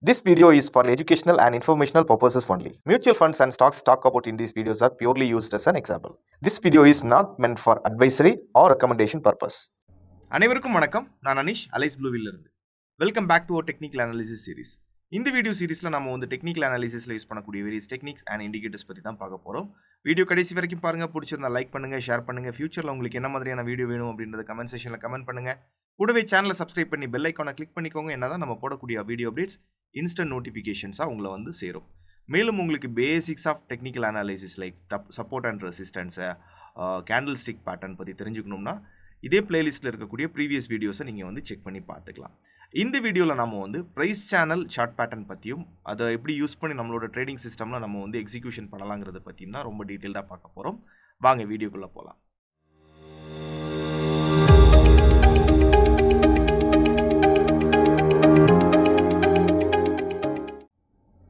This video is for educational and informational purposes only. Mutual funds and stocks talked about in these videos are purely used as an example. This video is not meant for advisory or recommendation purpose. அனைவருக்கும் வணக்கம். நான் Anish alias ப்ளூவில் இருந்து. Welcome back to our technical analysis series. இந்த video சீரிஸில் நம்ம வந்து technical அனாலிசிஸில் யூஸ் பண்ணக்கூடிய வேரியஸ் டெக்னிக்ஸ் அண்ட் இண்டிகேட்டர்ஸ் பற்றி தான் பார்க்க போகிறோம். வீடியோ கடைசி வரைக்கும் பாருங்கள். பிடிச்சிருந்தா லைக் பண்ணுங்கள், ஷேர் பண்ணுங்கள். ஃபியூச்சரில் உங்களுக்கு என்ன மாதிரியான வீடியோ வேணும் அப்படின்றத கமெண்ட் செக்ஷனில் கமெண்ட் பண்ணுங்கள். கூடவே சேனலை சப்ஸ்கிரைப் பண்ணி பெல் ஐக்கானை கிளிக் பண்ணிக்கோங்க. என்னதான் நம்ம போடக்கூடிய வீடியோ அப்டேட்ஸ் இன்ஸ்டன்ட் நோட்டிஃபிகேஷன்ஸாக உங்களை வந்து சேரும். மேலும் உங்களுக்கு basics of technical analysis like support and ரெசிஸ்டன்ஸை, கேண்டில் ஸ்டிக் பேட்டர்ன் பற்றி தெரிஞ்சுக்கணும்னா இதே பிளேலிஸ்ட்டில் இருக்கக்கூடிய ப்ரீவியஸ் வீடியோஸை நீங்கள் வந்து செக் பண்ணி பார்த்துக்கலாம். இந்த வீடியோவில் நம்ம வந்து ப்ரைஸ் சேனல் சார்ட் பேட்டர்ன் பற்றியும் அதை எப்படி யூஸ் பண்ணி நம்மளோட ட்ரேடிங் சிஸ்டமில் நம்ம வந்து எக்ஸிக்யூஷன் பண்ணலாங்கிறத பற்றியும் தான் ரொம்ப டீட்டெயில்டாக பார்க்க போகிறோம். வாங்க வீடியோக்குள்ளே போகலாம்.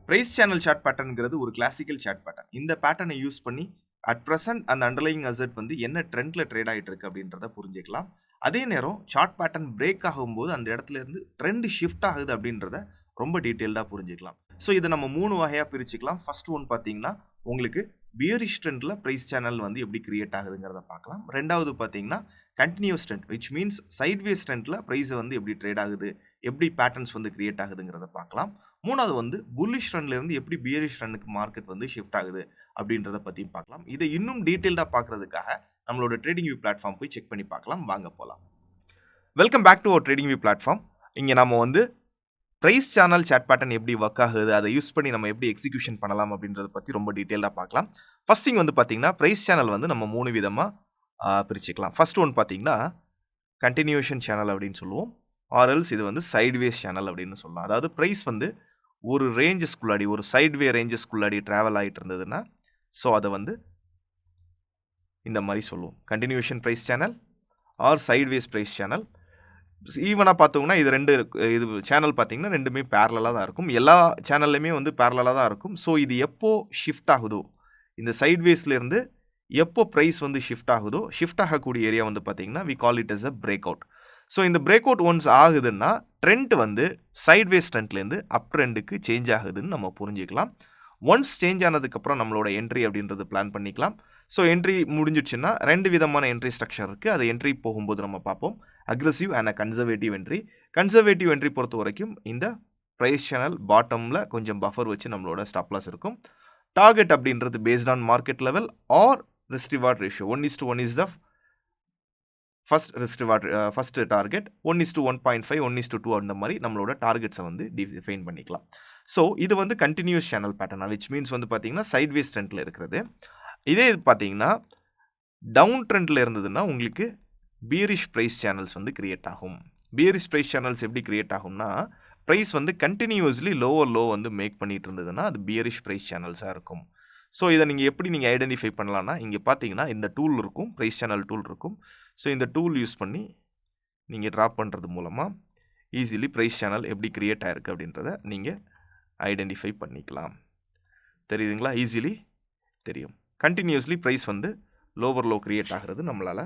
ப்ரைஸ் சேனல் சார்ட் பேட்டர்னுங்கிறது ஒரு கிளாசிக்கல் சார்ட் பேட்டர்ன். இந்த பேட்டர்னை யூஸ் பண்ணி அட் ப்ரெசென்ட் அந்த அண்டர்லைங் அசெட் வந்து என்ன ட்ரெண்டில் ட்ரேட் ஆகிட்டு இருக்கு அப்படின்றத புரிஞ்சுக்கலாம். அதே நேரம் சார்ட் பேட்டர்ன் பிரேக் ஆகும்போது அந்த இடத்துல இருந்து ட்ரெண்ட் ஷிஃப்ட் ஆகுது அப்படின்றத ரொம்ப டீட்டெயில்டாக புரிஞ்சுக்கலாம். ஸோ இதை நம்ம 3 வகையாக பிரிச்சுக்கலாம். ஃபர்ஸ்ட் ஒன் பார்த்தீங்கன்னா உங்களுக்கு பியரிஷ் ட்ரெண்டில் ப்ரைஸ் சேனல் வந்து எப்படி கிரியேட் ஆகுதுங்கிறத பார்க்கலாம். ரெண்டாவது பார்த்தீங்கன்னா continuous trend which means sideways ட்ரெண்டில் ப்ரைஸ் வந்து எப்படி ட்ரேட் ஆகுது, எப்படி பேட்டர்ன்ஸ் வந்து கிரியேட் ஆகுதுங்கிறத பார்க்கலாம். மூணாவது வந்து புல்லிஷ் ட்ரெண்ட்லேருந்து எப்படி பியரிஷ் ட்ரெண்டுக்கு மார்க்கெட் வந்து ஷிஃப்ட் ஆகுது அப்படின்றத பற்றியும் பார்க்கலாம். இதை இன்னும் டீட்டெயில்டாக பார்க்குறதுக்காக நம்மளோட ட்ரேடிங் வியூ பிளாட்ஃபார்ம் போய் செக் பண்ணி பார்க்கலாம். வாங்க போகலாம். Welcome back to our trading view platform. இங்கே நம்ம வந்து ப்ரைஸ் சேனல் சார்ட் பேட்டர்ன் எப்படி ஒர்க் ஆகுது, அதை யூஸ் பண்ணி நம்ம எப்படி எக்ஸிக்யூஷன் பண்ணலாம் அப்படின்றத பற்றி ரொம்ப டீட்டெயிலாக பார்க்கலாம். ஃபர்ஸ்ட் திங் வந்து பார்த்தீங்கன்னா ப்ரைஸ் சேனல் வந்து நம்ம 3 விதமாக பிரிச்சுக்கலாம். ஃபர்ஸ்ட் ஒன் பார்த்தீங்கன்னா கண்டினியூஷன் சேனல் அப்படின்னு சொல்லுவோம். ஆர்எல்ஸ் இது வந்து சைட்வேஸ் சேனல் அப்படின்னு சொல்லலாம். அதாவது ப்ரைஸ் வந்து ஒரு ரேஞ்சஸ்குள்ளாடி, ஒரு சைட்வே ரேஞ்சஸ்குள்ளாடி ட்ராவல் ஆகிட்டு இருந்ததுன்னா ஸோ அதை வந்து இந்த மாதிரி சொல்லுவோம், continuation price channel or sideways price channel. ஈவனாக பார்த்தோம்னா இது சேனல் பார்த்தீங்கன்னா ரெண்டுமே பேரலாக தான் இருக்கும். எல்லா சேனல்லையுமே வந்து பேரலாக தான் இருக்கும். ஸோ இது எப்போ ஷிஃப்ட் ஆகுதோ, இந்த சைட்வேஸ்லேருந்து எப்போ ப்ரைஸ் வந்து ஷிஃப்ட் ஆகுதோ, ஷிஃப்ட் ஆகக்கூடிய ஏரியா வந்து பார்த்தீங்கன்னா we call it as a break out. So இந்த பிரேக் அவுட் ஒன்ஸ் ஆகுதுன்னா ட்ரெண்ட் வந்து சைட்வேஸ் ட்ரெண்ட்லேருந்து அப் ட்ரெண்டுக்கு சேஞ்ச் ஆகுதுன்னு நம்ம புரிஞ்சுக்கலாம். ஒன்ஸ் சேஞ்ச் ஆனதுக்கப்புறம் நம்மளோட என்ட்ரி அப்படின்றது பிளான் பண்ணிக்கலாம். ஸோ என்ட்ரி முடிஞ்சிடுச்சுன்னா 2 விதமான என்ட்ரி ஸ்ட்ரக்சர் இருக்குது. அது என்ட்ரி போகும்போது நம்ம பார்ப்போம். Aggressive and conservative entry. Conservative entry பொறுத்த வரைக்கும் இந்த ப்ரைஸ் சேனல் பாட்டமில் கொஞ்சம் பஃபர் வச்சு நம்மளோட ஸ்டாப் லாஸ் இருக்கும். டார்கெட் அப்படின்றது based on market level or risk reward ratio 1:1 is the first target, 1:1.5, 1:2 அந்த மாதிரி நம்மளோட டார்கெட்ஸை வந்து டிஃபைன் பண்ணிக்கலாம். ஸோ இது வந்து கண்டினியூஸ் சேனல் பேட்டர்னா விச் மீன்ஸ் வந்து பார்த்தீங்கன்னா சைட்வேஸ் ட்ரெண்டில் இருக்கிறது. இதே இது பார்த்தீங்கன்னா டவுன் ட்ரெண்டில் இருந்ததுன்னா உங்களுக்கு பியரிஷ் ப்ரைஸ் சேனல்ஸ் வந்து கிரியேட் ஆகும். பியரிஷ் ப்ரைஸ் சேனல்ஸ் எப்படி கிரியேட் ஆகும்னா ப்ரைஸ் வந்து கண்டினியூஸ்லி லோவர் லோ வந்து மேக் பண்ணிட்டு இருந்ததுன்னா அது பியரிஷ் ப்ரைஸ் சேனல்ஸாக இருக்கும். ஸோ இதை நீங்கள் எப்படி நீங்கள் ஐடென்டிஃபை பண்ணலான்னா இங்கே பார்த்தீங்கன்னா இந்த டூல் இருக்கும், ப்ரைஸ் சேனல் டூல் இருக்கும். ஸோ இந்த டூல் யூஸ் பண்ணி நீங்கள் ட்ராப் பண்ணுறது மூலமாக ஈஸிலி ப்ரைஸ் சேனல் எப்படி கிரியேட் ஆகிருக்கு அப்படின்றத நீங்கள் ஐடென்டிஃபை பண்ணிக்கலாம். தெரியுதுங்களா? ஈஸிலி தெரியும். கண்டினியூஸ்லி ப்ரைஸ் வந்து லோவர் லோ கிரியேட் ஆகிறது நம்மளால்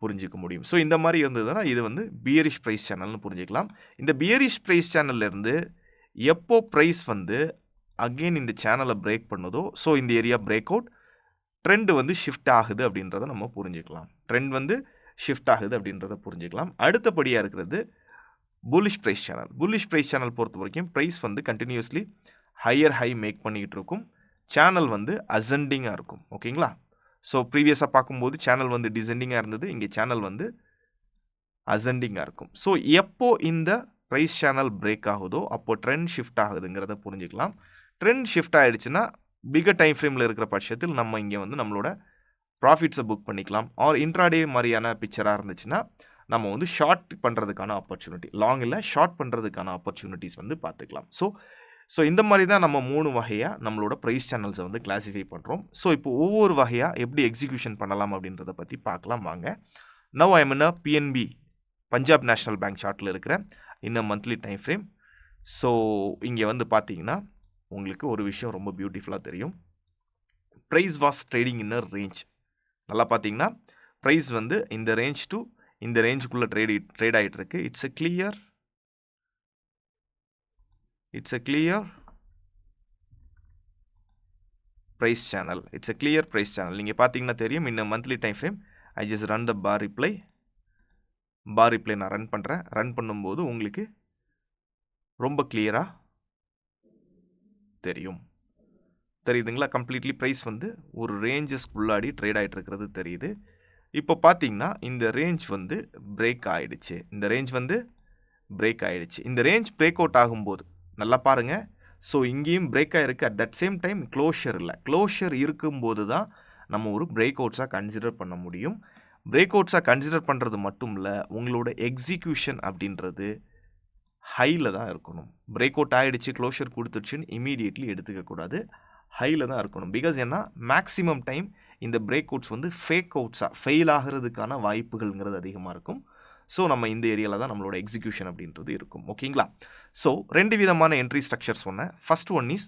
புரிஞ்சிக்க முடியும். ஸோ இந்த மாதிரி இருந்ததுன்னா இது வந்து பியரிஷ் ப்ரைஸ் சேனல்னு புரிஞ்சிக்கலாம். இந்த பியரிஷ் ப்ரைஸ் சேனல்லேருந்து எப்போ ப்ரைஸ் வந்து அகெயின் இந்த சேனலை பிரேக் பண்ணுதோ ஸோ இந்த ஏரியா பிரேக் அவுட், ட்ரெண்ட் வந்து ஷிஃப்ட் ஆகுது அப்படின்றத நம்ம புரிஞ்சுக்கலாம். ட்ரெண்ட் வந்து ஷிஃப்ட் ஆகுது அப்படின்றத புரிஞ்சுக்கலாம். அடுத்தபடியாக இருக்கிறது bullish price channel. Bullish price channel பொறுத்த வரைக்கும் ப்ரைஸ் வந்து கண்டினியூஸ்லி ஹையர் ஹை மேக் பண்ணிக்கிட்டு இருக்கும். சேனல் வந்து அசெண்டிங்காக இருக்கும். ஓகேங்களா? ஸோ ப்ரீவியஸாக பார்க்கும்போது சேனல் வந்து டிசெண்டிங்காக இருந்தது, இங்கே சேனல் வந்து அசெண்டிங்காக இருக்கும். ஸோ எப்போ இந்த ப்ரைஸ் சேனல் பிரேக் ஆகுதோ அப்போ ட்ரெண்ட் ஷிஃப்ட் ஆகுதுங்கிறத புரிஞ்சுக்கலாம். ட்ரெண்ட் ஷிஃப்ட் ஆகிடுச்சுன்னா பிகர் டைம் ஃப்ரேமில் இருக்கிற பட்சத்தில் நம்ம இங்கே வந்து நம்மளோட ப்ராஃபிட்ஸை புக் பண்ணிக்கலாம். ஆர் இன்ட்ராடே மாதிரியான பிக்சராக இருந்துச்சுன்னா நம்ம வந்து ஷார்ட் பண்ணுறதுக்கான ஆப்பர்ச்சுனிட்டி, லாங் இல்லை ஷார்ட் பண்ணுறதுக்கான ஆப்பர்ச்சுனிட்டிஸ் வந்து பார்த்துக்கலாம். ஸோ இந்த மாதிரி தான் நம்ம 3 வகையாக நம்மளோட ப்ரைஸ் சேனல்ஸை வந்து கிளாஸிஃபை பண்ணுறோம். ஸோ இப்போ ஒவ்வொரு வகையாக எப்படி எக்ஸிக்யூஷன் பண்ணலாம் அப்படின்றத பற்றி பார்க்கலாம் வாங்க. Now I am in PNB Punjab national bank சார்ட்டில் இருக்கிற இன்னும் மந்த்லி டைம் ஃப்ரேம். ஸோ இங்கே வந்து பார்த்தீங்கன்னா உங்களுக்கு ஒரு விஷயம் ரொம்ப பியூட்டிஃபுல்லாக தெரியும். Price was trading in a range. நல்லா பார்த்தீங்கன்னா ப்ரைஸ் வந்து இந்த ரேஞ்ச் டு இந்த ரேஞ்சுக்குள்ளே ட்ரேட் ஆகிட்டு இருக்கு. It's a clear it's a clear price channel. It's a clear price channel. நீங்கள் பார்த்தீங்கன்னா தெரியும், in a monthly time frame I just run the bar reply நான் ரன் பண்ணுறேன். ரன் பண்ணும்போது உங்களுக்கு ரொம்ப கிளியராக தெரியுதுங்களா? கம்ப்ளீட்லி ப்ரைஸ் வந்து ஒரு ரேஞ்சஸ்க்குள்ளாடி ட்ரேட் ஆகிட்டு இருக்கிறது தெரியுது. இப்போ பார்த்தீங்கன்னா இந்த ரேஞ்ச் வந்து பிரேக் ஆகிடுச்சு. இந்த ரேஞ்ச் பிரேக் அவுட் ஆகும்போது நல்லா பாருங்கள். ஸோ இங்கேயும் பிரேக் ஆகிருக்கு. At that same time closure இல்லை. க்ளோஷர் இருக்கும்போது தான் நம்ம ஒரு பிரேக் அவுட்ஸாக கன்சிடர் பண்ண முடியும். பிரேக் அவுட்ஸாக கன்சிடர் பண்ணுறது மட்டும் இல்லை, உங்களோட எக்ஸிக்யூஷன் அப்படின்றது ஹையில் தான் இருக்கணும். பிரேக் அவுட் ஆகிடுச்சு, க்ளோஷர் கொடுத்துருச்சுன்னு இமீடியட்லி எடுத்துக்கக்கூடாது. ஹையில் தான் இருக்கணும். பிகாஸ் ஏன்னா மேக்ஸிமம் டைம் இந்த பிரேக் அவுட்ஸ் வந்து ஃபேக் அவுட்ஸாக ஃபெயில் ஆகிறதுக்கான வாய்ப்புகள்ங்கிறது அதிகமாக இருக்கும். ஸோ நம்ம இந்த ஏரியாவில் தான் நம்மளோட எக்ஸிக்யூஷன் அப்படின்றது இருக்கும். ஓகேங்களா? ஸோ 2 விதமான என்ட்ரி ஸ்ட்ரக்சர் சொன்னேன். First one is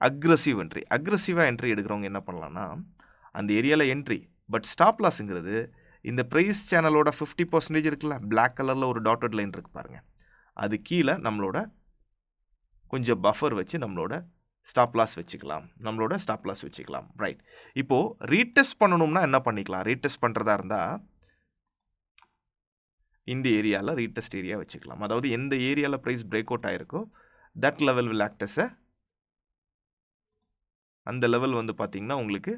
aggressive entry. அக்ரெசிவாக என்ட்ரி எடுக்கிறவங்க என்ன பண்ணலான்னா, அந்த ஏரியாவில் என்ட்ரி, பட் ஸ்டாப் லாஸுங்கிறது இந்த ப்ரைஸ் சேனலோட 50% இருக்குல்ல, பிளாக் கலரில் ஒரு டாட்டட் லைன் இருக்குது பாருங்கள், அது கீழே நம்மளோட கொஞ்சம் பஃபர் வச்சு நம்மளோட ஸ்டாப் லாஸ் வச்சுக்கலாம். ரைட். இப்போது ரீடெஸ்ட் பண்ணணும்னா என்ன பண்ணிக்கலாம்? ரீடெஸ்ட் பண்ணுறதா இருந்தால் இந்த ஏரியாவில் ரீடெஸ்ட் ஏரியா வச்சுக்கலாம். அதாவது எந்த ஏரியாவில் ப்ரைஸ் பிரேக் அவுட் ஆகிருக்கோ that level will act as அந்த லெவல் வந்து பார்த்திங்கன்னா உங்களுக்கு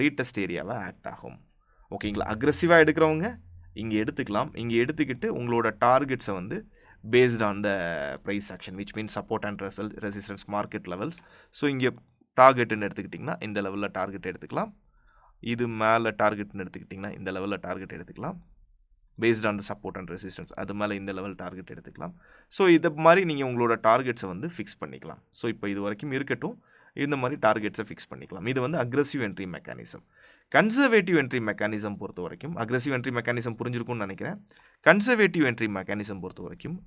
ரீடெஸ்ட் ஏரியாவாக ஆக்ட் ஆகும். ஓகேங்களா? அக்ரெசிவாக எடுக்கிறவங்க இங்கே எடுத்துக்கலாம். இங்கே எடுத்துக்கிட்டு உங்களோட டார்கெட்ஸை வந்து based on the price action, which means support and resistance market levels. So இங்கே டார்கெட்டுன்னு எடுத்துக்கிட்டிங்கன்னா இந்த லெவலில் டார்கெட் எடுத்துக்கலாம். இது மேலே டார்கெட்னு எடுத்துக்கிட்டிங்கன்னா இந்த லெவலில் டார்கெட் எடுத்துக்கலாம். based on the support and resistance, அது மேலே இந்த லெவல் டார்கெட் எடுத்துக்கலாம். ஸோ இது மாதிரி நீங்கள் உங்களோட டார்கெட்ஸை வந்து ஃபிக்ஸ் பண்ணிக்கலாம். ஸோ இப்போ இது வரைக்கும் இருக்கட்டும், இந்த மாதிரி டார்கெட்ஸை ஃபிக்ஸ் பண்ணிக்கலாம். இது வந்து aggressive entry mechanism. Conservative entry mechanism பொறுத்த வரைக்கும், அக்ரெசிவ் என்ட்ரி மெக்கானிசம் புரிஞ்சிருக்கும்னு நினைக்கிறேன். கன்சர்வேட்டிவ் என்ட்ரி மெக்கானிசம் பொறுத்த வரைக்கும்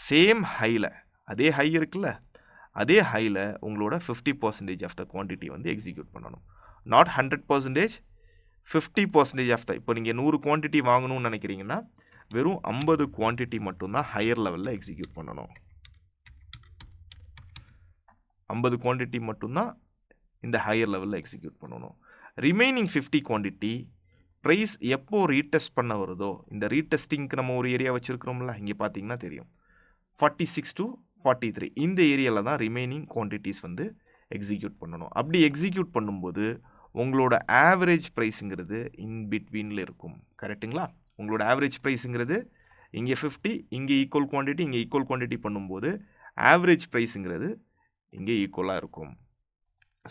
சேம் ஹையில், அதே ஹை இருக்குல்ல, அதே ஹையில் உங்களோட 50% ஆஃப் த குவான்டிட்டி வந்து எக்ஸிக்யூட் பண்ணணும். Not 100%, 50% of the. இப்போ நீங்கள் 100 குவான்டிட்டி வாங்கணும்னு நினைக்கிறீங்கன்னா வெறும் 50 குவான்டிட்டி மட்டும்தான் ஹையர் லெவலில் எக்ஸிக்யூட் பண்ணணும். 50 குவான்டிட்டி மட்டும்தான் இந்த ஹையர் லெவலில் எக்ஸிக்யூட் பண்ணணும். ரிமைனிங் 50 குவான்டிட்டி ப்ரைஸ் எப்போ ரீடெஸ்ட் பண்ண வருதோ, இந்த ரீடெஸ்டிங்க்கு நம்ம ஒரு ஏரியா வச்சுருக்கிறோம்ல, இங்கே பார்த்தீங்கன்னா தெரியும் 46 to 43, இந்த ஏரியாவில் தான் ரிமைனிங் குவான்டிட்டிஸ் வந்து எக்ஸிக்யூட் பண்ணணும். அப்படி எக்ஸிக்யூட் பண்ணும்போது உங்களோட ஆவரேஜ் ப்ரைஸுங்கிறது இன் பிட்வீனில் இருக்கும். கரெக்டுங்களா? உங்களோட ஆவரேஜ் ப்ரைஸுங்கிறது இங்கே 50, இங்கே ஈக்குவல் குவான்டிட்டி, இங்கே ஈக்குவல் குவான்டிட்டி பண்ணும்போது ஆவரேஜ் ப்ரைஸுங்கிறது இங்கே ஈக்குவலாக இருக்கும்.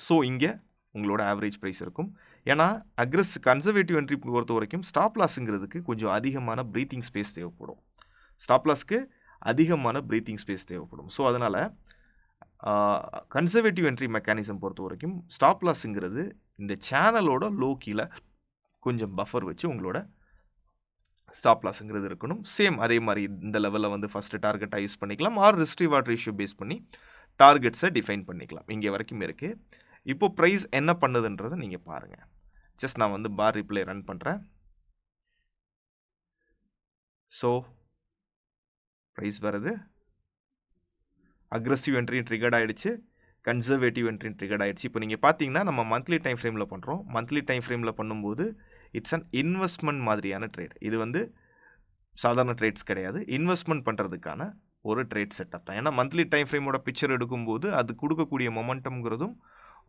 ஸோ இங்கே உங்களோட ஆவரேஜ் ப்ரைஸ் இருக்கும். ஏன்னா கன்சர்வேட்டிவ் என்ட்ரி பொறுத்த வரைக்கும் ஸ்டாப் லாஸுங்கிறதுக்கு கொஞ்சம் அதிகமான ப்ரீத்திங் ஸ்பேஸ் தேவைப்படும். ஸ்டாப் லாஸ்க்கு அதிகமான ப்ரீத்திங் ஸ்பேஸ் தேவைப்படும். ஸோ அதனால் கன்சர்வேட்டிவ் என்ட்ரி மெக்கானிசம் பொறுத்த வரைக்கும் ஸ்டாப் லாஸுங்கிறது இந்த சேனலோட லோ கீழே கொஞ்சம் பஃபர் வச்சு உங்களோட ஸ்டாப் லாஸுங்கிறது இருக்கணும். சேம் அதே மாதிரி இந்த லெவலில் வந்து ஃபஸ்ட்டு டார்கெட்டாக யூஸ் பண்ணிக்கலாம், or risk reward ratio base பண்ணி டார்கெட்ஸை டிஃபைன் பண்ணிக்கலாம். இங்கே வரைக்கும் இருக்குது. இப்போ ப்ரைஸ் என்ன பண்ணுதுன்றதை நீங்கள் பாருங்கள். ஜஸ்ட் நான் வந்து பார் ரிப்ளை ரன் பண்ணுறேன். ஸோ ப்ரைஸ் வருது, அக்ரெசிவ் என்ட்ரி ட்ரிகர்ட் ஆகிடுச்சு, கன்சர்வேட்டிவ் என்ட்ரி ட்ரிகர்ட் ஆகிடுச்சு. இப்போ நீங்கள் பார்த்தீங்கன்னா நம்ம மந்த்லி டைம் ஃப்ரேமில் பண்ணுறோம். மந்த்லி டைம் ஃப்ரேமில் பண்ணும்போது இட்ஸ் அன் இன்வெஸ்ட்மெண்ட் மாதிரியான ட்ரேட். இது வந்து சாதாரண ட்ரேட்ஸ் கிடையாது, இன்வெஸ்ட்மெண்ட் பண்ணுறதுக்கான ஒரு ட்ரேட் செட்டப் தான். ஏன்னா மந்த்லி டைம் ஃப்ரேமோட பிக்சர் எடுக்கும்போது அது கொடுக்கக்கூடிய மொமெண்டம்ங்கிறதும்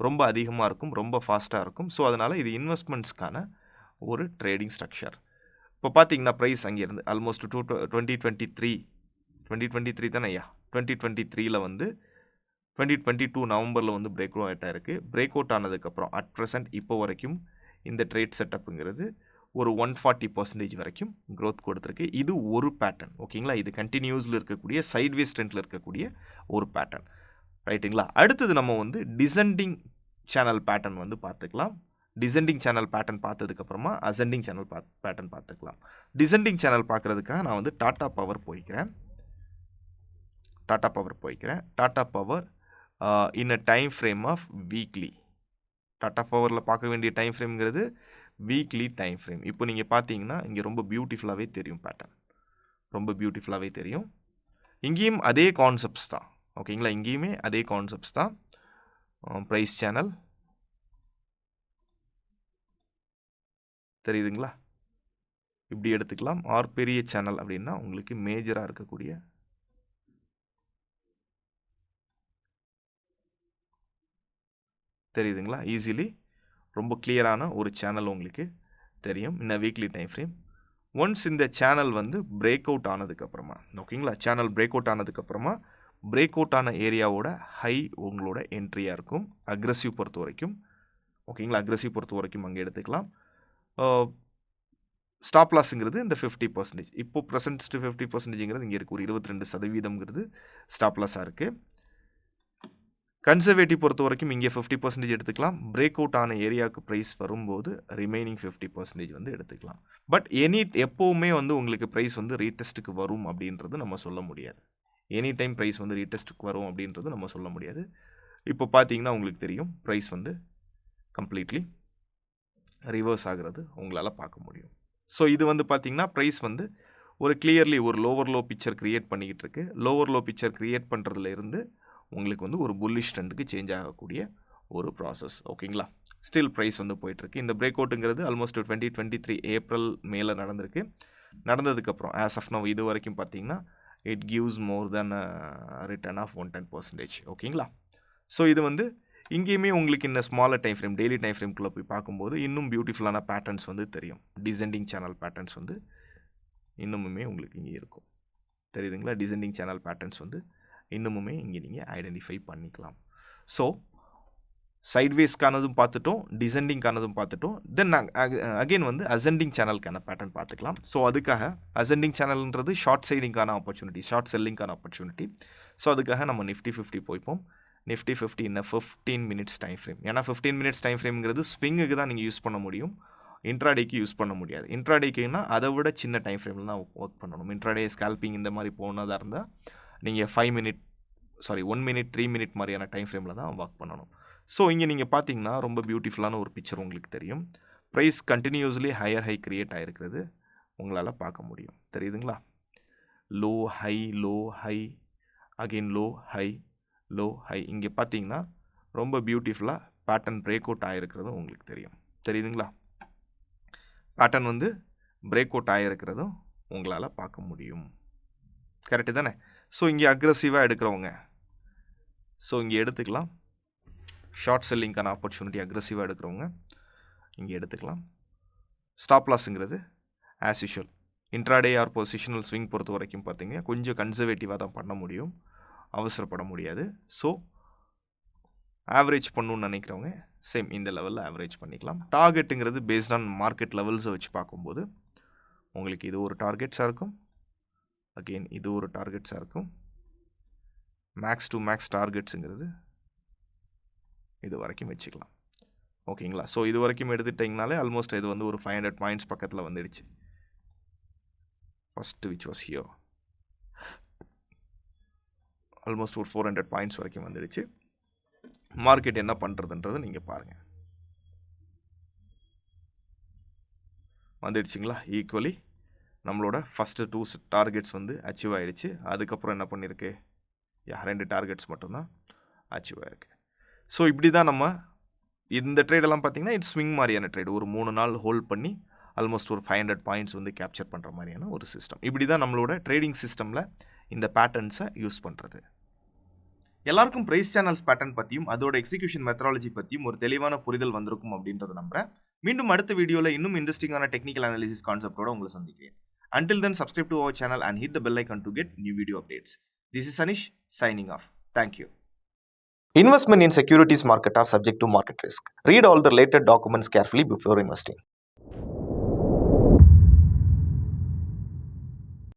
ரொம்ப அதிகமாக இருக்கும், ரொம்ப ஃபாஸ்ட்டாக இருக்கும். ஸோ அதனால் இது இன்வெஸ்ட்மெண்ட்ஸ்க்கான ஒரு ட்ரேடிங் ஸ்ட்ரக்சர். இப்போ பார்த்தீங்கன்னா ப்ரைஸ் அங்கேருந்து ஆல்மோஸ்ட் 2023 தானே ஐயா, 2023 வந்து 2022 நவம்பரில் வந்து பிரேக் அவுட் ஆகிருக்கு. பிரேக் அவுட் ஆனதுக்கப்புறம் அட் ப்ரெசென்ட் இப்போ வரைக்கும் இந்த ட்ரேட் செட்டப்புங்கிறது ஒரு 140% வரைக்கும் க்ரோத் கொடுத்துருக்கு. இது ஒரு பேட்டர்ன். ஓகேங்களா? இது கண்டினியூஸில் இருக்கக்கூடிய சைட்வேஸ் ட்ரெண்டில் இருக்கக்கூடிய ஒரு பேட்டர்ன். ரைட்டுங்களா? அடுத்தது நம்ம வந்து டிசெண்டிங் சேனல் பேட்டர்ன் வந்து பார்த்துக்கலாம். டிசெண்டிங் சேனல் பேட்டர்ன் பார்த்ததுக்கப்புறமா அசெண்டிங் சேனல் பேட்டர்ன் பார்த்துக்கலாம். டிசெண்டிங் சேனல் பார்க்குறதுக்காக நான் வந்து டாடா பவர் போய்க்கிறேன். Tata power in a time frame of weekly. Tata பவரில் பார்க்க வேண்டிய டைம் ஃப்ரேம்ங்கிறது வீக்லி டைம் ஃப்ரேம். இப்போ நீங்கள் பார்த்தீங்கன்னா இங்கே ரொம்ப பியூட்டிஃபுல்லாகவே தெரியும் பேட்டர்ன், ரொம்ப பியூட்டிஃபுல்லாகவே தெரியும். இங்கேயும் அதே கான்செப்ட்ஸ் தான். ஓகேங்களா. இங்கேயுமே அதே கான்செப்ட்ஸ் தான். ப்ரைஸ் சேனல் தெரியுதுங்களா, இப்படி எடுத்துக்கலாம். ஆர் பெரிய சேனல் அப்படின்னா உங்களுக்கு மேஜராக இருக்கக்கூடிய தெரியுதுங்களா, ஈஸிலி ரொம்ப கிளியரான ஒரு சேனல் உங்களுக்கு தெரியும் இந்த வீக்லி டைம் ஃப்ரேம். ஒன்ஸ் இந்த சேனல் வந்து பிரேக் அவுட் ஆனதுக்கப்புறமா, ஓகேங்களா, சேனல் பிரேக் அவுட் ஆனதுக்கப்புறமா பிரேக் அவுட் ஆன ஏரியாவோட ஹை உங்களோட என்ட்ரியாக இருக்கும் அக்ரெசிவ் பொறுத்த வரைக்கும். ஓகேங்களா, அக்ரெசிவ் பொறுத்த வரைக்கும் அங்கே எடுத்துக்கலாம். ஸ்டாப் லாஸுங்கிறது இந்த 50%. இப்போ ப்ரெசன்ட் 50%ங்கிறது இங்கே இருக்குது. ஒரு 22% ஸ்டாப் லாஸாக இருக்குது. கன்சர்வேட்டிவ் பொறுத்த வரைக்கும் இங்கே 50% எடுத்துக்கலாம். பிரேக் அவுட் ஆன ஏரியாவுக்கு ப்ரைஸ் வரும்போது ரிமைனிங் 50% வந்து எடுத்துக்கலாம். பட் எப்போவுமே வந்து உங்களுக்கு ப்ரைஸ் வந்து ரீடெஸ்ட்டுக்கு வரும் அப்படின்றது நம்ம சொல்ல முடியாது. எனி டைம் ப்ரைஸ் வந்து ரீடெஸ்ட்டுக்கு வரும் அப்படின்றது நம்ம சொல்ல முடியாது. இப்போ பார்த்தீங்கன்னா உங்களுக்கு தெரியும் ப்ரைஸ் வந்து கம்ப்ளீட்லி ரிவர்ஸ் ஆகிறது உங்களால் பார்க்க முடியும். ஸோ இது வந்து பார்த்தீங்கன்னா ப்ரைஸ் வந்து ஒரு கிளியர்லி ஒரு லோவர் லோ பிக்சர் க்ரியேட் பண்ணிக்கிட்டு இருக்கு. லோவர் லோ பிக்சர் க்ரியேட் பண்ணுறதுல இருந்து உங்களுக்கு வந்து ஒரு புல்லிஷ் ட்ரெண்டுக்கு சேஞ்ச் ஆகக்கூடிய ஒரு ப்ராசஸ். ஓகேங்களா, ஸ்டில் ப்ரைஸ் வந்து போயிட்டுருக்கு. இந்த பிரேக் அவுட்டுங்கிறது ஆல்மோஸ்ட் 2023 ஏப்ரல் மேலே நடந்திருக்கு. நடந்ததுக்கப்புறம் ஆஸ் ஆஃப் நவ் இது வரைக்கும் பார்த்தீங்கன்னா it gives more then return of 110%. ஓகேங்களா, ஸோ இது வந்து இங்கேயுமே உங்களுக்கு இந்த smaller time frame daily time ஃப்ரேம்குள்ளே போய் பார்க்கும்போது இன்னும் பியூட்டிஃபுல்லான பேட்டர்ன்ஸ் வந்து தெரியும். டிசெண்டிங் சேனல் பேட்டர்ன்ஸ் வந்து இன்னுமுமே உங்களுக்கு இங்கே இருக்கும். தெரியுதுங்களா, டிசெண்டிங் சேனல் பேட்டர்ன்ஸ் வந்து இன்னுமுமே இங்கே நீங்கள் ஐடென்டிஃபை பண்ணிக்கலாம். ஸோ சைட்வேஸ்க்கானதும் பார்த்துட்டோம், டிசெண்டிங்கானதும் பார்த்துட்டோம். தென் அகெயின் வந்து அசெண்டிங் சேனலுக்கான பேட்டர்ன் பார்த்துக்கலாம். ஸோ அதுக்காக அசெண்டிங் சேனல்ன்றது ஷார்ட் சைடிங்கான ஆப்பர்ச்சுனிட்டி, ஷார்ட் செல்லிங்கான ஆப்பர்ச்சுனிட்டி. ஸோ அதுக்காக நம்ம நிஃப்டி 50 போய்ப்போம். நிஃப்டி 50 இன்னும் 15 மினிட்ஸ் டைம் ஃப்ரேம். ஏன்னா 15 மினிட்ஸ் டைம் ஃப்ரேம்ங்கிறது ஸ்விங்குக்கு தான் நீங்கள் யூஸ் பண்ண முடியும், இன்ட்ராடேக்கு யூஸ் பண்ண முடியாது. இன்ட்ராடேக்குன்னா அதை விட சின்ன டைம் ஃப்ரேமில் தான் ஒர்க் பண்ணணும். இன்ட்ராடே ஸ்கால்பிங் இந்த மாதிரி போனதாக இருந்தால் நீங்கள் 1 மினிட் 3 மினிட் மாதிரியான டைம் ஃப்ரேமில் தான் ஒர்க் பண்ணணும். ஸோ இங்கே நீங்கள் பார்த்தீங்கன்னா ரொம்ப பியூட்டிஃபுல்லான ஒரு பிக்சர் உங்களுக்கு தெரியும். Price continuously higher high create ஆகிருக்கிறது உங்களால் பார்க்க முடியும். தெரியுதுங்களா, low high low high again low high low high. இங்கே பார்த்தீங்கன்னா ரொம்ப பியூட்டிஃபுல்லாக பேட்டர்ன் பிரேக் அவுட் ஆகிருக்கிறதும் உங்களுக்கு தெரியும். தெரியுதுங்களா, பேட்டர்ன் வந்து பிரேக் அவுட் ஆகிருக்கிறதும் உங்களால் பார்க்க முடியும். கரெக்டு தானே. ஸோ இங்கே அக்ரெசிவாக எடுக்கிறவங்க ஸோ இங்கே எடுத்துக்கலாம். ஷார்ட் செல்லிங்கான ஆப்பர்ச்சுனிட்டி அக்ரெசிவாக எடுக்கிறவங்க இங்கே எடுத்துக்கலாம். ஸ்டாப் லாஸுங்கிறது as usual intraday or positional swing பொறுத்த வரைக்கும் பார்த்தீங்க கொஞ்சம் கன்சர்வேட்டிவாக தான் பண்ண முடியும், அவசரப்பட முடியாது. ஸோ ஆவரேஜ் பண்ணணுன்னு நினைக்கிறவங்க சேம் இந்த லெவலில் ஆவரேஜ் பண்ணிக்கலாம். டார்கெட்டுங்கிறது பேஸ்ட் ஆன் மார்க்கெட் லெவல்ஸை வச்சு பார்க்கும்போது உங்களுக்கு இது ஒரு டார்கெட்ஸாக இருக்கும், அகெயின் இது ஒரு டார்கெட்ஸாக இருக்கும். மேக்ஸ் டு மேக்ஸ் டார்கெட்ஸுங்கிறது இது வரைக்கும் வச்சுக்கலாம். ஓகேங்களா, ஸோ இது வரைக்கும் எடுத்துட்டிங்கனாலே ஆல்மோஸ்ட் இது வந்து ஒரு 500 பாயிண்ட்ஸ் பக்கத்தில் வந்துடுச்சு. First which was here almost ஒரு 400 பாயிண்ட்ஸ் வரைக்கும் வந்துடுச்சு. மார்க்கெட் என்ன பண்ணுறதுன்றது நீங்கள் பாருங்கள். வந்துடுச்சிங்களா, ஈக்குவலி நம்மளோட ஃபஸ்ட்டு 2 டார்கெட்ஸ் வந்து அச்சீவ் ஆகிடுச்சு. அதுக்கப்புறம் என்ன பண்ணியிருக்கு, 2 டார்கெட்ஸ் மட்டும்தான் அச்சீவ் ஆகிருக்கு. ஸோ இப்படி தான் நம்ம இந்த ட்ரேடெல்லாம் பார்த்தீங்கன்னா இட்ஸ் ஸ்விங் மாதிரியான ட்ரேட். ஒரு 3 நாள் ஹோல்ட் பண்ணி ஆல்மோஸ்ட் ஒரு 500 பாயிண்ட்ஸ் வந்து கேப்சர் பண்ணுற மாதிரியான ஒரு சிஸ்டம். இப்படி தான் நம்மளோட ட்ரேடிங் சிஸ்டமில் இந்த பேட்டர்ன்ஸை யூஸ் பண்ணுறது. எல்லாருக்கும் ப்ரைஸ் சேனல்ஸ் பேட்டர்ன் பற்றியும் அதோட எக்ஸிக்யூஷன் மெத்தடாலஜி பற்றியும் ஒரு தெளிவான புரிதல் வந்திருக்கும் அப்படின்றத நம்புகிறேன். மீண்டும் அடுத்த வீடியோவில் இன்னும் இன்ட்ரெஸ்டிங்கான டெக்னிக்கல் அனாலிசிஸ் கான்செப்டோட உங்களை சந்திக்கிறேன். Until then, subscribe to our channel and hit the bell icon to get new video updates. This is Anish signing off. Thank you. Investment in securities market are subject to market risk. Read all the related documents carefully before investing.